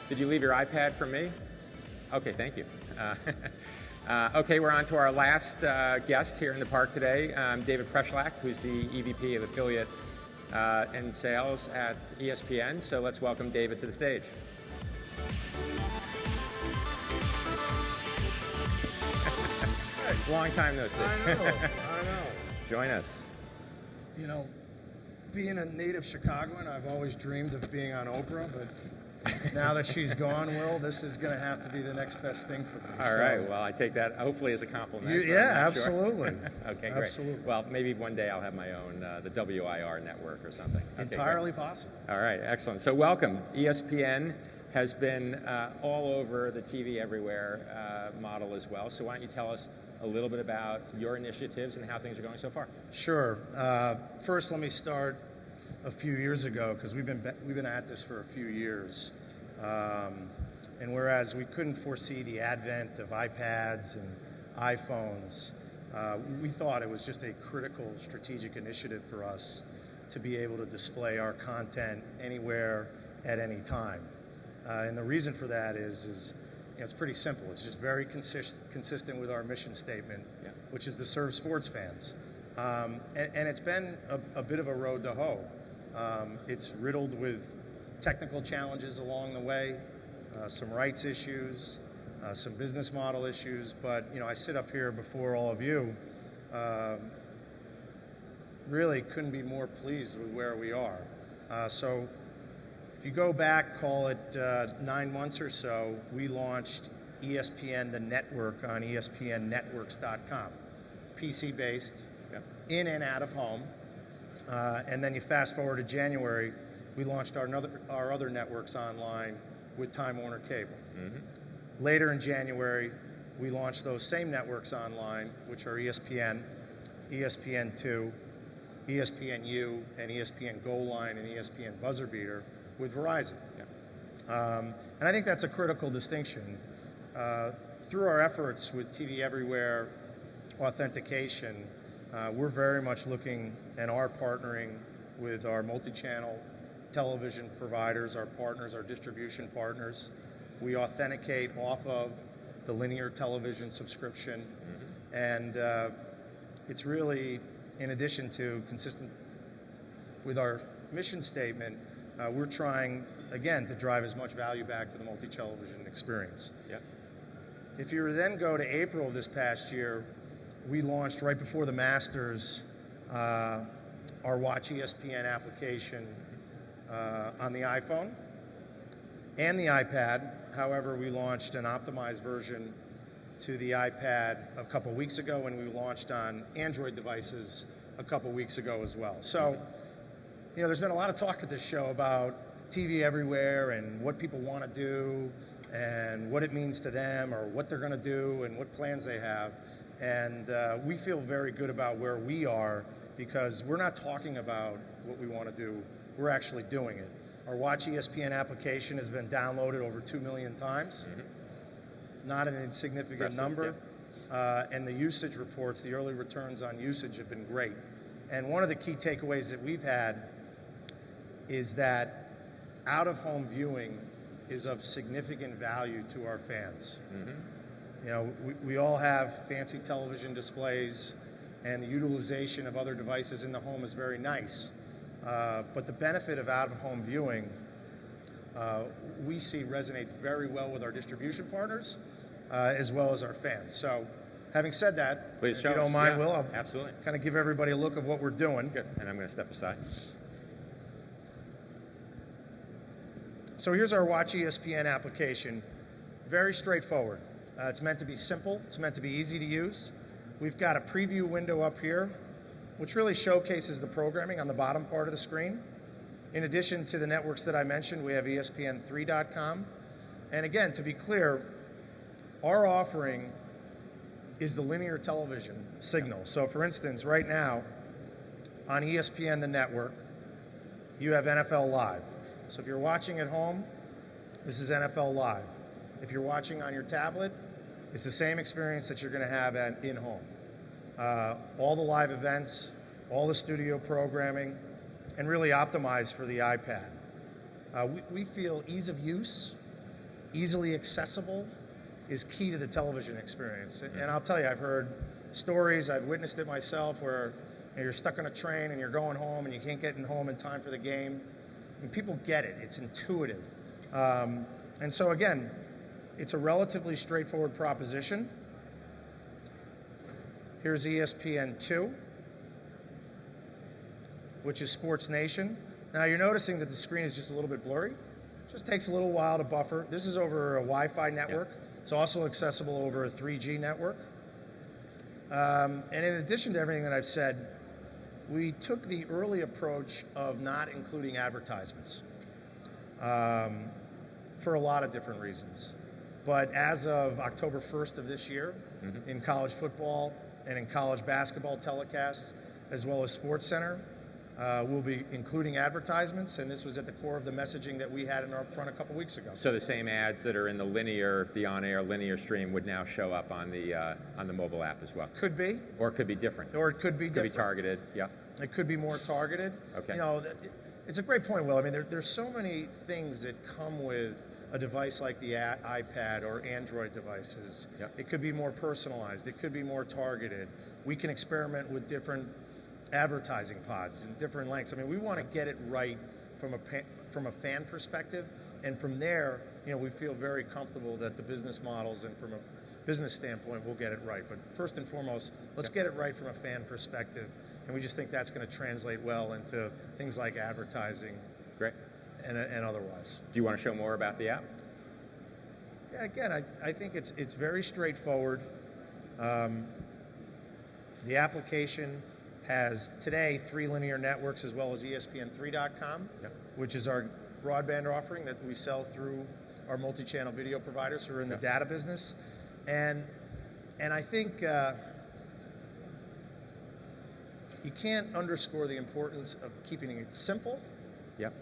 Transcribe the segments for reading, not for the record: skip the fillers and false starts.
Did you leave your iPad for me? Okay, thank you. Okay, we're on to our last guest here in the park today, David Preschlack, who's the EVP of Affiliate and Sales at ESPN. So let's welcome David to the stage. Long time no see. I know. Join us. You know, being a native Chicagoan, I've always dreamed of being on Oprah, but now that she's gone, Will, this is going to have to be the next best thing for me. All right. Well, I take that hopefully as a compliment. Yeah, absolutely. Sure. Okay, great. Absolutely. Well, maybe one day I'll have my own, the WIR network or something. Okay, Entirely possible. All right, excellent. So welcome. ESPN has been all over the TV Everywhere model as well. So why don't you tell us a little bit about your initiatives and how things are going so far? Sure. First, let me start a few years ago, because we've been at this for a few years, and whereas we couldn't foresee the advent of iPads and iPhones, we thought it was just a critical strategic initiative for us to be able to display our content anywhere at any time. And the reason for that is it's pretty simple. It's just very consistent with our mission statement, which is to serve sports fans. And it's been a bit of a road to hoe. It's riddled with technical challenges along the way, some rights issues, some business model issues. But I sit up here before all of you, really couldn't be more pleased with where we are. So if you go back, call it 9 months or so, we launched ESPN, the network, on ESPNnetworks.com, PC-based, in and out of home. And then you fast forward to January, we launched our other networks online with Time Warner Cable. Mm-hmm. Later in January, we launched those same networks online, which are ESPN, ESPN2, ESPNU, and ESPN Goal Line and ESPN Buzzer Beater with Verizon. And I think that's a critical distinction. Through our efforts with TV Everywhere authentication, we're very much looking and are partnering with our multi-channel television providers, our partners, our distribution partners. We authenticate off of the linear television subscription. Mm-hmm. And it's really, in addition to consistent with our mission statement, we're trying, again, to drive as much value back to the multi-television experience. Yep. If you then go to April of this past year, we launched right before the Masters our Watch ESPN application on the iPhone and the iPad. However, we launched an optimized version to the iPad a couple weeks ago, and we launched on Android devices a couple weeks ago as well. So, there's been a lot of talk at this show about TV Everywhere and what people want to do and what it means to them or what they're going to do and what plans they have. And we feel very good about where we are because we're not talking about what we want to do, we're actually doing it. Our Watch ESPN application has been downloaded over 2 million times, not an insignificant number. Yeah. And the usage reports, the early returns on usage have been great. And one of the key takeaways that we've had is that out-of-home viewing is of significant value to our fans. Mm-hmm. We all have fancy television displays, and the utilization of other devices in the home is very nice. But the benefit of out-of-home viewing, we see resonates very well with our distribution partners, as well as our fans. So, having said that, please, if you don't mind, Will, I'll absolutely kind of give everybody a look of what we're doing. Good, and I'm going to step aside. So here's our Watch ESPN application. Very straightforward. It's meant to be simple. It's meant to be easy to use. We've got a preview window up here, which really showcases the programming on the bottom part of the screen. In addition to the networks that I mentioned, we have ESPN3.com. And again, to be clear, our offering is the linear television signal. So for instance, right now, on ESPN, the network, you have NFL Live. So if you're watching at home, this is NFL Live. If you're watching on your tablet, it's the same experience that you're going to have in home. All the live events, all the studio programming, and really optimized for the iPad. We feel ease of use easily accessible is key to the television experience. And I'll tell you, I've heard stories, I've witnessed it myself, where you're stuck on a train and you're going home and you can't get home in time for the game. And people get it. It's intuitive. And so, again, it's a relatively straightforward proposition. Here's ESPN2, which is Sports Nation. Now, you're noticing that the screen is just a little bit blurry. It just takes a little while to buffer. This is over a Wi-Fi network. Yeah. It's also accessible over a 3G network. And in addition to everything that I've said, we took the early approach of not including advertisements for a lot of different reasons. But as of October 1st of this year, in college football and in college basketball telecasts, as well as SportsCenter, we'll be including advertisements, and this was at the core of the messaging that we had in our front a couple weeks ago. So the same ads that are in the on-air linear stream would now show up on the mobile app as well? Could be. Or it could be different. Or it could be different. Could be targeted, yeah. It could be more targeted. Okay. You know, it's a great point, Will. I mean, there's so many things that come with a device like the iPad or Android devices. Yep. It could be more personalized. It could be more targeted. We can experiment with different advertising pods and different lengths. I mean, we want to get it right from a fan perspective, and from there, you know, we feel very comfortable that the business models and from a business standpoint, we'll get it right. But first and foremost, let's get it right from a fan perspective, and we just think that's going to translate well into things like advertising. Great. And otherwise. Do you want to show more about the app? Yeah, again, I think it's very straightforward. The application has today 3 linear networks as well as ESPN3.com, which is our broadband offering that we sell through our multi-channel video providers who are in the data business. And I think you can't underscore the importance of keeping it simple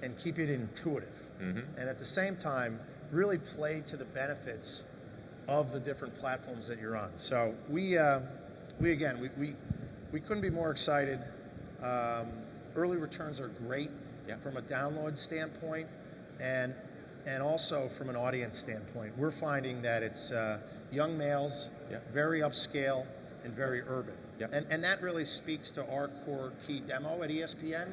and keep it intuitive. And at the same time, really play to the benefits of the different platforms that you're on. So we couldn't be more excited. Early returns are great from a download standpoint and also from an audience standpoint. We're finding that it's young males, very upscale, and very urban. And that really speaks to our core key demo at ESPN,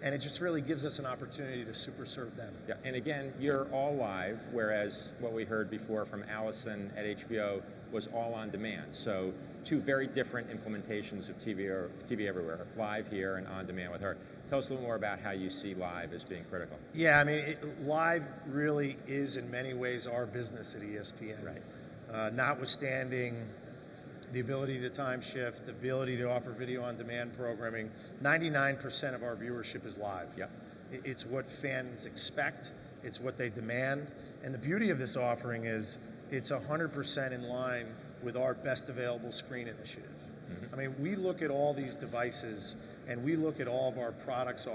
and it just really gives us an opportunity to super serve them. And again, you're all live, whereas what we heard before from Allison at HBO was all on demand. So 2 very different implementations of TV everywhere, live here and on demand with her. Tell us a little more about how you see live as being critical. Yeah, I mean, live really is in many ways our business at ESPN. Right. Notwithstanding the ability to time shift, the ability to offer video on demand programming, 99% of our viewership is live. It's what fans expect, it's what they demand, and the beauty of this offering is it's 100% in line with our best available screen initiative. I mean, we look at all these devices and we look at all of our products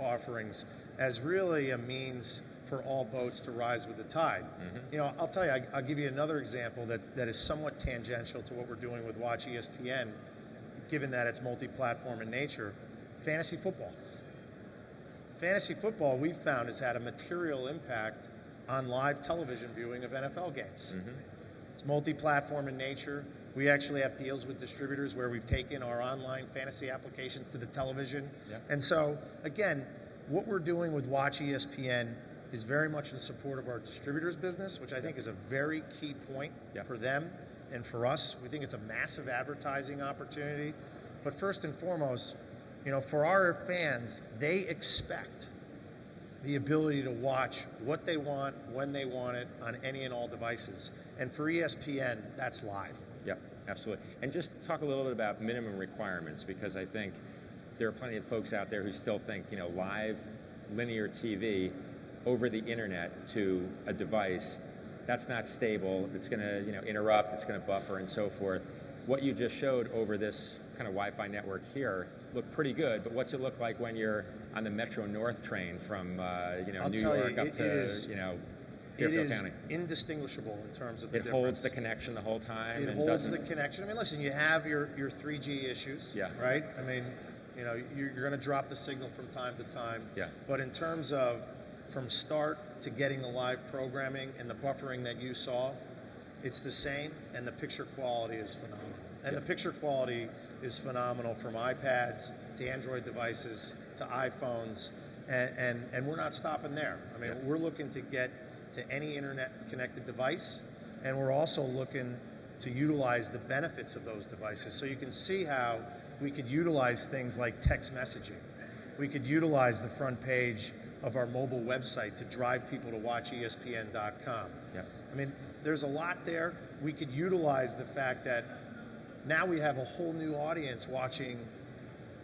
offerings as really a means for all boats to rise with the tide. You know, I'll tell you, I'll give you another example that is somewhat tangential to what we're doing with Watch ESPN, given that it's multi-platform in nature. Fantasy football. Fantasy football, we've found, has had a material impact on live television viewing of NFL games. It's multi-platform in nature. We actually have deals with distributors where we've taken our online fantasy applications to the television. And so, again, what we're doing with Watch ESPN is very much in support of our distributors business, which I think is a very key point for them and for us. We think it's a massive advertising opportunity. But first and foremost, you know, for our fans, they expect the ability to watch what they want, when they want it, on any and all devices. And for ESPN, that's live. Absolutely. And just talk a little bit about minimum requirements, because I think there are plenty of folks out there who still think, you know, live linear TV over the internet to a device, that's not stable. It's going to, you know, interrupt. It's going to buffer and so forth. What you just showed over this kind of Wi-Fi network here looked pretty good. But what's it look like when you're on the Metro North train from New York up to Fairfield County? It is indistinguishable in terms of the difference. It holds the connection the whole time. It holds the connection. I mean, listen, you have your 3G issues, right? I mean, you know, you're going to drop the signal from time to time. But in terms of from start to getting the live programming and the buffering that you saw, it's the same, and the picture quality is phenomenal. And the picture quality is phenomenal from iPads to Android devices to iPhones, and we're not stopping there. I mean, we're looking to get to any internet-connected device, and we're also looking to utilize the benefits of those devices. So you can see how we could utilize things like text messaging. We could utilize the front page of our mobile website to drive people to watch ESPN.com. I mean, there's a lot there. We could utilize the fact that now we have a whole new audience watching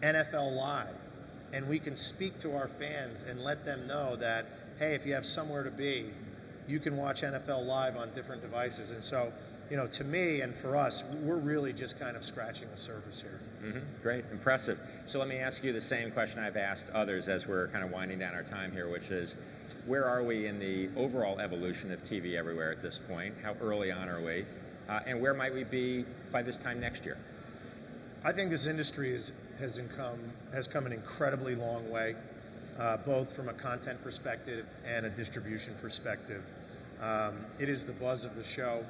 NFL Live, and we can speak to our fans and let them know that, hey, if you have somewhere to be, you can watch NFL Live on different devices. And so, you know, to me and for us, we're really just kind of scratching the surface here. Great, impressive. So let me ask you the same question I've asked others as we're kind of winding down our time here, which is, where are we in the overall evolution of TV everywhere at this point? How early on are we? And where might we be by this time next year? I think this industry has come an incredibly long way, both from a content perspective and a distribution perspective. It is the buzz of the show.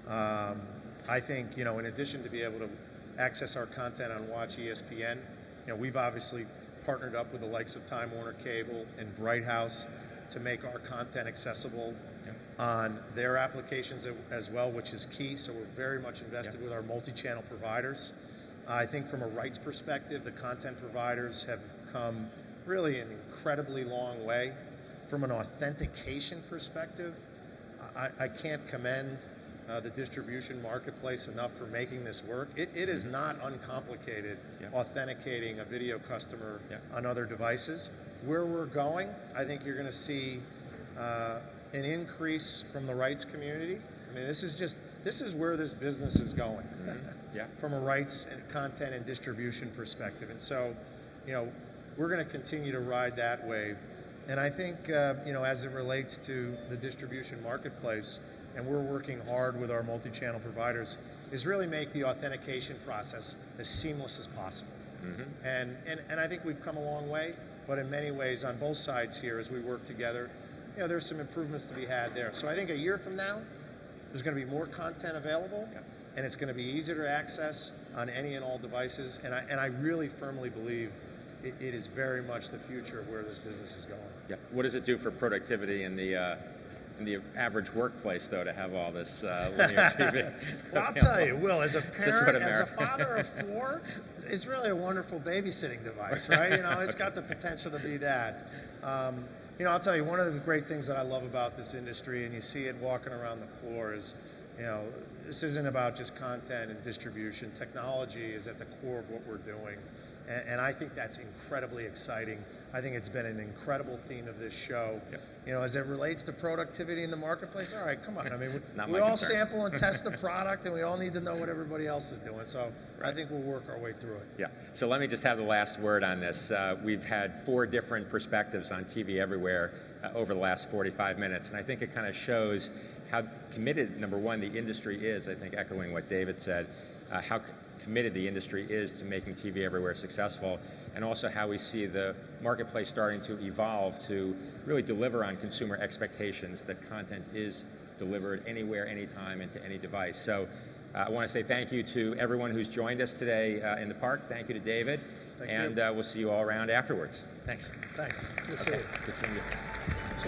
I think, you know, in addition to be able to access our content on Watch ESPN, you know, we've obviously partnered up with the likes of Time Warner Cable and Bright House to make our content accessible on their applications as well, which is key. So we're very much invested with our multi-channel providers. I think from a rights perspective, the content providers have come really an incredibly long way. From an authentication perspective, I can't commend the distribution marketplace enough for making this work. It is not uncomplicated authenticating a video customer on other devices. Where we're going, I think you're going to see an increase from the rights community. I mean, this is where this business is going from a rights and content and distribution perspective. And so, you know, we're going to continue to ride that wave. And I think, you know, as it relates to the distribution marketplace, and we're working hard with our multi-channel providers, is really make the authentication process as seamless as possible. And I think we've come a long way, but in many ways on both sides here as we work together, you know, there's some improvements to be had there. So I think a year from now, there's going to be more content available, and it's going to be easier to access on any and all devices. And I really firmly believe it is very much the future of where this business is going. What does it do for productivity in the average workplace, though, to have all this linear TV? Well, I'll tell you, Will, as a parent, as a father of 4, it's really a wonderful babysitting device, right? You know, it's got the potential to be that. You know, I'll tell you, one of the great things that I love about this industry, and you see it walking around the floor, is, you know, this isn't about just content and distribution. Technology is at the core of what we're doing, and I think that's incredibly exciting. I think it's been an incredible theme of this show. You know, as it relates to productivity in the marketplace, all right, come on. I mean, we all sample and test the product, and we all need to know what everybody else is doing. So I think we'll work our way through it. So let me just have the last word on this. We've had 4 different perspectives on TV everywhere over the last 45 minutes, and I think it kind of shows how committed, number one, the industry is, I think echoing what David said, how committed the industry is to making TV everywhere successful, and also how we see the marketplace starting to evolve to really deliver on consumer expectations that content is delivered anywhere, anytime, and to any device. So I want to say thank you to everyone who's joined us today in the park. Thank you to David. Thank you. We'll see you all around afterwards. Thanks. Thanks. Good to see you. Good seeing you.